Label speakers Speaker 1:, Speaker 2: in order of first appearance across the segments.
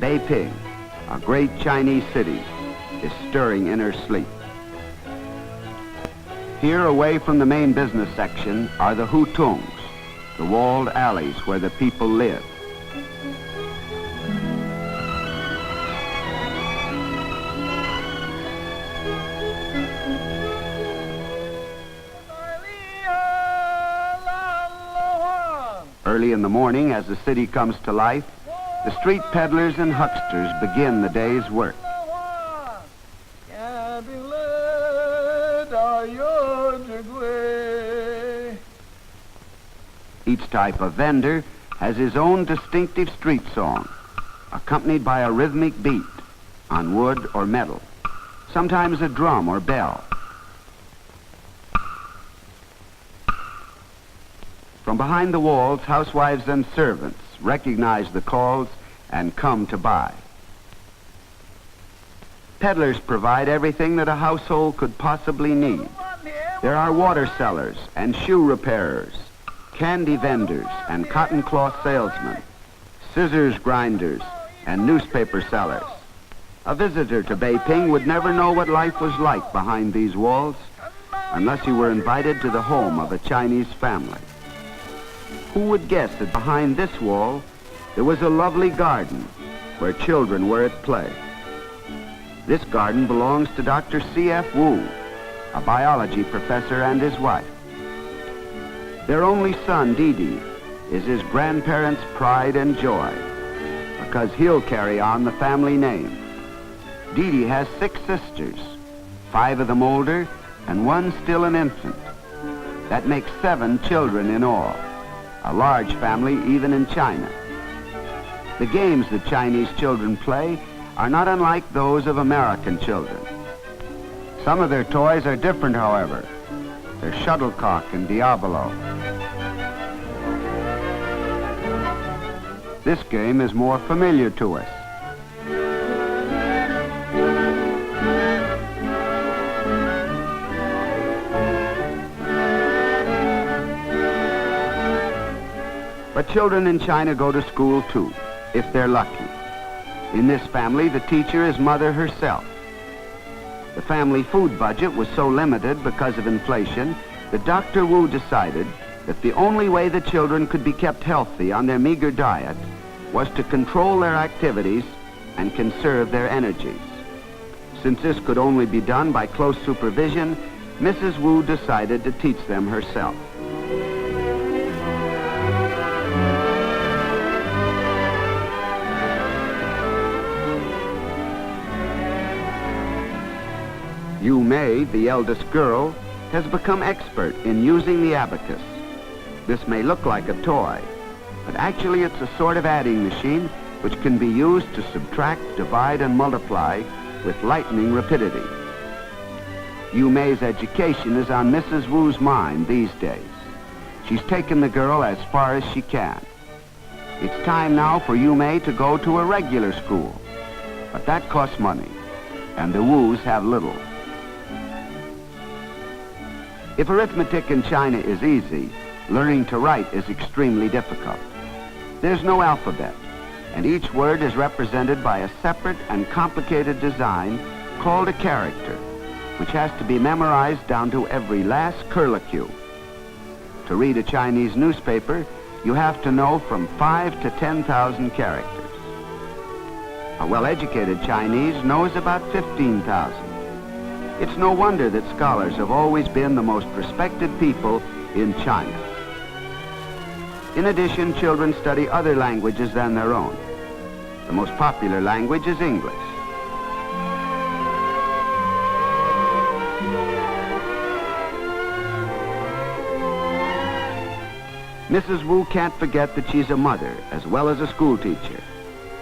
Speaker 1: Beiping, a great Chinese city, is stirring in her sleep. Here, away from the main business section, are the hutongs, the walled alleys where the people live. Early in the morning, as the city comes to life, the street peddlers and hucksters begin the day's work. Each type of vendor has his own distinctive street song, accompanied by a rhythmic beat on wood or metal, sometimes a drum or bell. From behind the walls, housewives and servants recognize the calls and come to buy. Peddlers provide everything that a household could possibly need. There are water sellers and shoe repairers, candy vendors and cotton cloth salesmen, scissors grinders and newspaper sellers. A visitor to Beiping would never know what life was like behind these walls unless you were invited to the home of a Chinese family. Who would guess that behind this wall there was a lovely garden where children were at play? This garden belongs to Dr. C.F. Wu, a biology professor, and his wife. Their only son, Didi, is his grandparents' pride and joy because he'll carry on the family name. Didi has 6 sisters, 5 of them older and 1 still an infant. That makes 7 children in all, a large family even in China. The games that Chinese children play are not unlike those of American children. Some of their toys are different, however. They're shuttlecock and diabolo. This game is more familiar to us. But children in China go to school too, if they're lucky. In this family, the teacher is mother herself. The family food budget was so limited because of inflation that Dr. Wu decided that the only way the children could be kept healthy on their meager diet was to control their activities and conserve their energies. Since this could only be done by close supervision, Mrs. Wu decided to teach them herself. Yu Mei, the eldest girl, has become expert in using the abacus. This may look like a toy, but actually it's a sort of adding machine which can be used to subtract, divide, and multiply with lightning rapidity. Yu Mei's education is on Mrs. Wu's mind these days. She's taken the girl as far as she can. It's time now for Yu Mei to go to a regular school, but that costs money, and the Wus have little. If arithmetic in China is easy, learning to write is extremely difficult. There's no alphabet, and each word is represented by a separate and complicated design called a character, which has to be memorized down to every last curlicue. To read a Chinese newspaper, you have to know from 5 to 10,000 characters. A well-educated Chinese knows about 15,000. It's no wonder that scholars have always been the most respected people in China. In addition, children study other languages than their own. The most popular language is English. Mrs. Wu can't forget that she's a mother as well as a school teacher,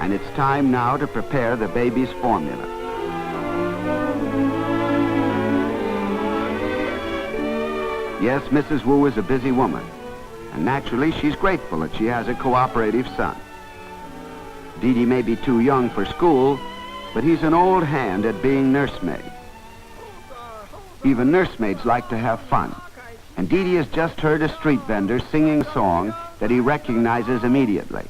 Speaker 1: and it's time now to prepare the baby's formula. Yes, Mrs. Wu is a busy woman, and naturally she's grateful that she has a cooperative son. Didi may be too young for school, but he's an old hand at being nursemaid. Even nursemaids like to have fun, and Didi has just heard a street vendor singing a song that he recognizes immediately.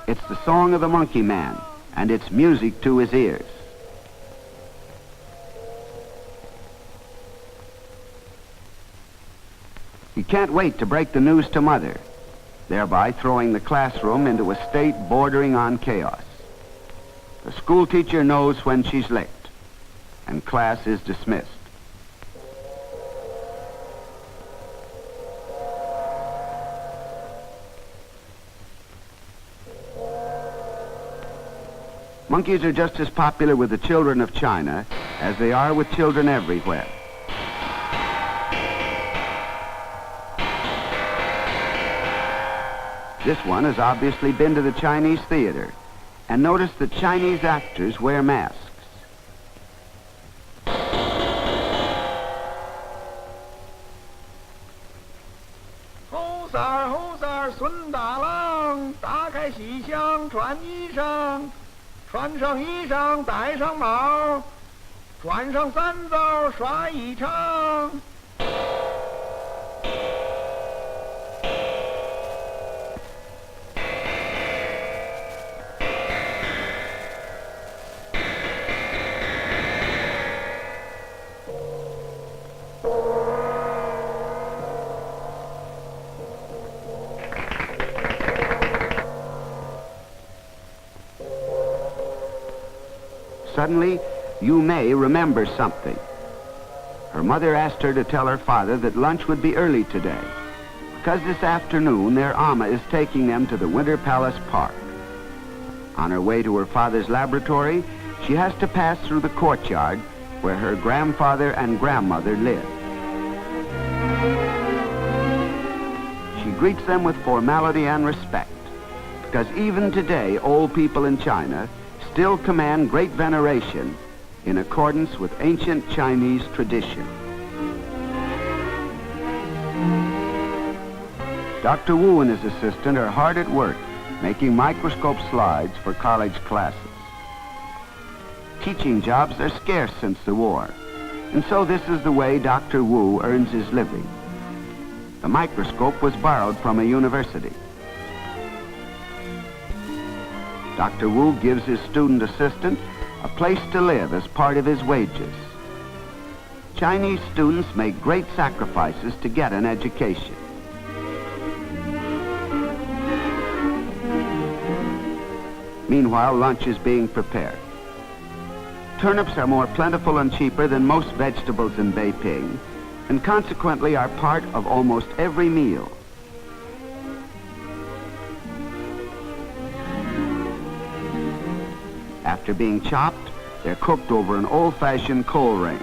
Speaker 1: It's the song of the Monkey Man, and it's music to his ears. He can't wait to break the news to Mother, thereby throwing the classroom into a state bordering on chaos. The schoolteacher knows when she's late, and class is dismissed. Monkeys are just as popular with the children of China as they are with children everywhere. This one has obviously been to the Chinese theater and noticed that Chinese actors wear masks.
Speaker 2: Hosar, 孙大郎，打开西厢穿衣裳，穿上衣裳戴上帽，转上三枣耍一场。
Speaker 1: Suddenly, Yu Mei remembers something. Her mother asked her to tell her father that lunch would be early today, because this afternoon their Amma is taking them to the Winter Palace Park. On her way to her father's laboratory, she has to pass through the courtyard where her grandfather and grandmother live. She greets them with formality and respect, because even today old people in China still command great veneration in accordance with ancient Chinese tradition. Dr. Wu and his assistant are hard at work making microscope slides for college classes. Teaching jobs are scarce since the war, and so this is the way Dr. Wu earns his living. The microscope was borrowed from a university. Dr. Wu gives his student assistant a place to live as part of his wages. Chinese students make great sacrifices to get an education. Meanwhile, lunch is being prepared. Turnips are more plentiful and cheaper than most vegetables in Beiping, and consequently are part of almost every meal. After being chopped, they're cooked over an old-fashioned coal range.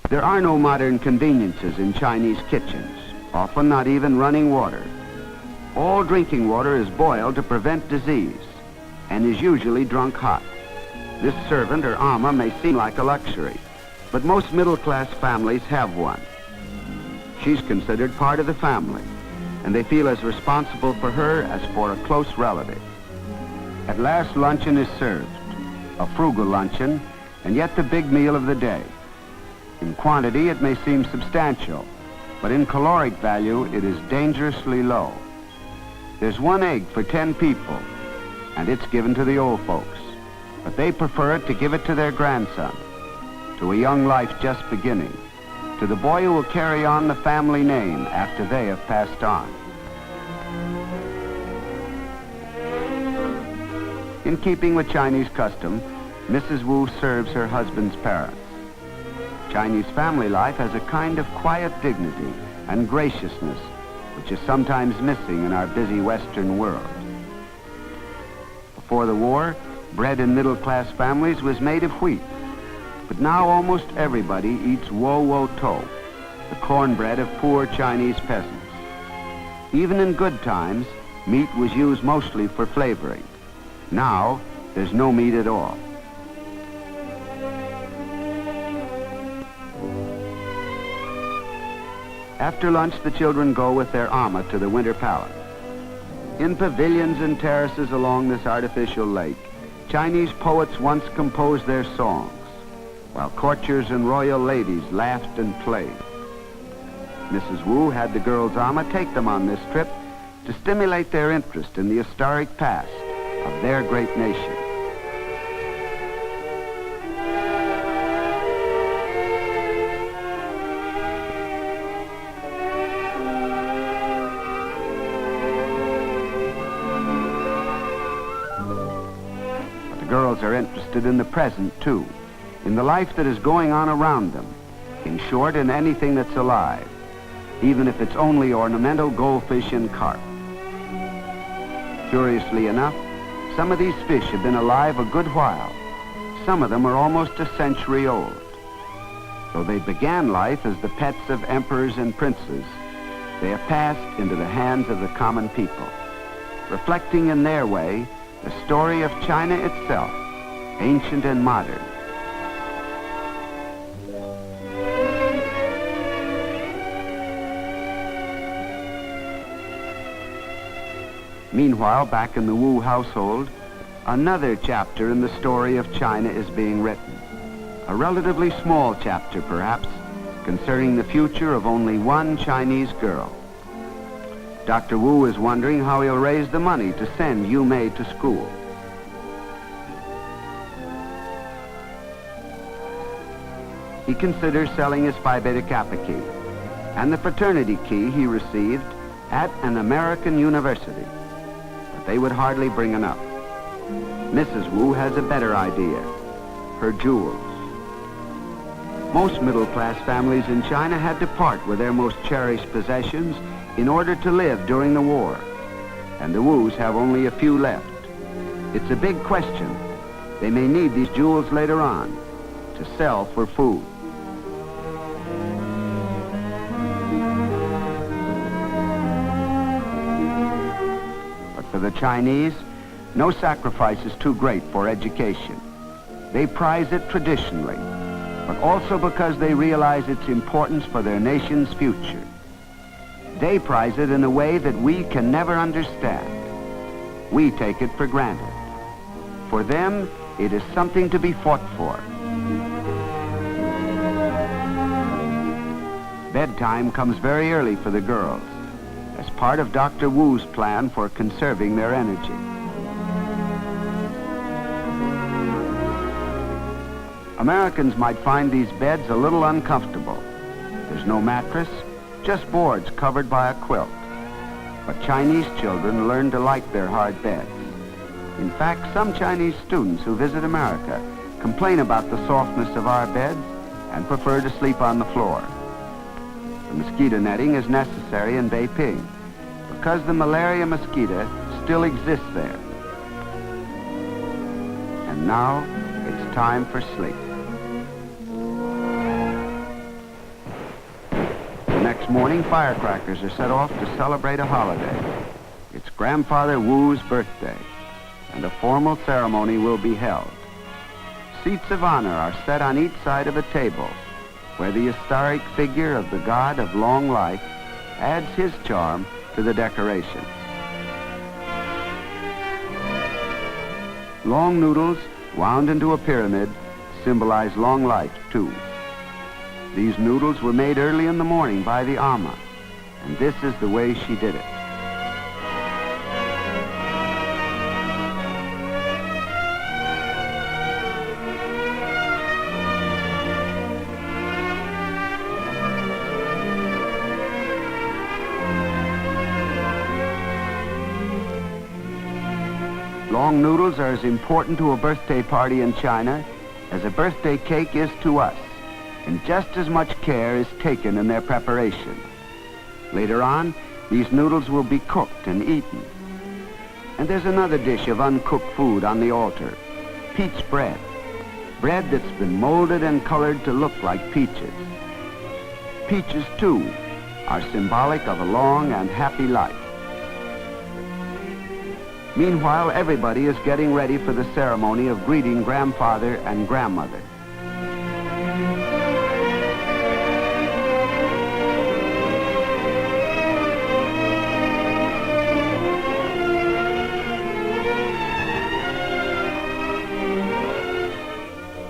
Speaker 1: There are no modern conveniences in Chinese kitchens, often not even running water. All drinking water is boiled to prevent disease and is usually drunk hot. This servant or Amma may seem like a luxury, but most middle-class families have one. She's considered part of the family, and they feel as responsible for her as for a close relative. At last, luncheon is served, a frugal luncheon, and yet the big meal of the day. In quantity, it may seem substantial, but in caloric value, it is dangerously low. There's 1 egg for 10 people, and it's given to the old folks, but they prefer to give it to their grandson, to a young life just beginning, to the boy who will carry on the family name after they have passed on. In keeping with Chinese custom, Mrs. Wu serves her husband's parents. Chinese family life has a kind of quiet dignity and graciousness which is sometimes missing in our busy Western world. Before the war, bread in middle-class families was made of wheat, but now almost everybody eats wo-wo-to, the cornbread of poor Chinese peasants. Even in good times, meat was used mostly for flavoring. Now, there's no meat at all. After lunch, the children go with their Amma to the Winter Palace. In pavilions and terraces along this artificial lake, Chinese poets once composed their songs, while courtiers and royal ladies laughed and played. Mrs. Wu had the girls' Ama take them on this trip to stimulate their interest in the historic past of their great nation. But the girls are interested in the present, too, in the life that is going on around them, in short, in anything that's alive, even if it's only ornamental goldfish and carp. Curiously enough, some of these fish have been alive a good while. Some of them are almost a century old. Though they began life as the pets of emperors and princes, they have passed into the hands of the common people, reflecting in their way the story of China itself, ancient and modern. Meanwhile, back in the Wu household, another chapter in the story of China is being written. A relatively small chapter, perhaps, concerning the future of only one Chinese girl. Dr. Wu is wondering how he'll raise the money to send Yu Mei to school. He considers selling his Phi Beta Kappa key and the fraternity key he received at an American university. They would hardly bring enough. Mrs. Wu has a better idea, her jewels. Most middle-class families in China had to part with their most cherished possessions in order to live during the war, and the Wus have only a few left. It's a big question. They may need these jewels later on to sell for food. For the Chinese, no sacrifice is too great for education. They prize it traditionally, but also because they realize its importance for their nation's future. They prize it in a way that we can never understand. We take it for granted. For them, it is something to be fought for. Bedtime comes very early for the girls, as part of Dr. Wu's plan for conserving their energy. Americans might find these beds a little uncomfortable. There's no mattress, just boards covered by a quilt. But Chinese children learn to like their hard beds. In fact, some Chinese students who visit America complain about the softness of our beds and prefer to sleep on the floor. The mosquito netting is necessary in Beiping because the malaria mosquito still exists there. And now it's time for sleep. The next morning, firecrackers are set off to celebrate a holiday. It's Grandfather Wu's birthday, and a formal ceremony will be held. Seats of honor are set on each side of a table, where the historic figure of the god of long life adds his charm to the decoration. Long noodles wound into a pyramid symbolize long life, too. These noodles were made early in the morning by the Ama, and this is the way she did it. Long noodles are as important to a birthday party in China as a birthday cake is to us, and just as much care is taken in their preparation. Later on, these noodles will be cooked and eaten. And there's another dish of uncooked food on the altar, peach bread. Bread that's been molded and colored to look like peaches. Peaches, too, are symbolic of a long and happy life. Meanwhile, everybody is getting ready for the ceremony of greeting grandfather and grandmother.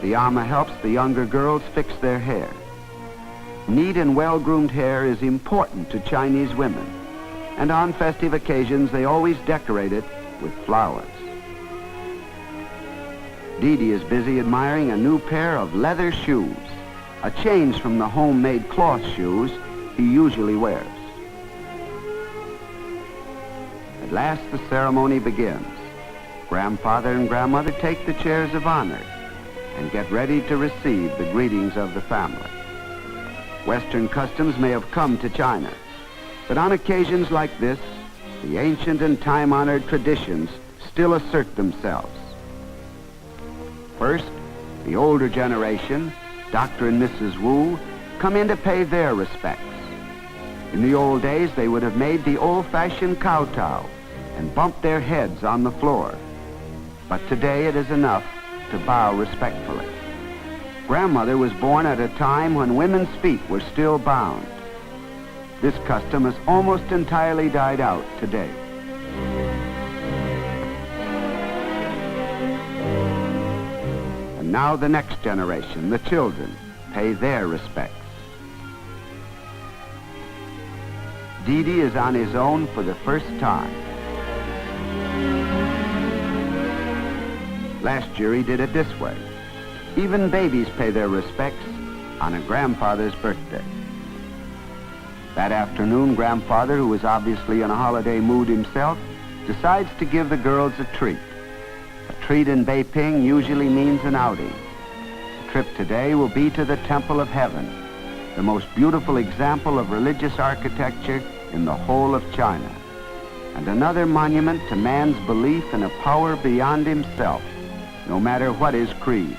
Speaker 1: The Ama helps the younger girls fix their hair. Neat and well-groomed hair is important to Chinese women, and on festive occasions they always decorate it with flowers. Dee Dee is busy admiring a new pair of leather shoes, a change from the homemade cloth shoes he usually wears. At last the ceremony begins. Grandfather and Grandmother take the chairs of honor and get ready to receive the greetings of the family. Western customs may have come to China, but on occasions like this, the ancient and time-honored traditions still assert themselves. First, the older generation, Dr. and Mrs. Wu, come in to pay their respects. In the old days, they would have made the old-fashioned kowtow and bumped their heads on the floor. But today it is enough to bow respectfully. Grandmother was born at a time when women's feet were still bound. This custom has almost entirely died out today. And now the next generation, the children, pay their respects. Dee Dee is on his own for the first time. Last year he did it this way. Even babies pay their respects on a grandfather's birthday. That afternoon, Grandfather, who was obviously in a holiday mood himself, decides to give the girls a treat. A treat in Beiping usually means an outing. The trip today will be to the Temple of Heaven, the most beautiful example of religious architecture in the whole of China, and another monument to man's belief in a power beyond himself, no matter what his creed.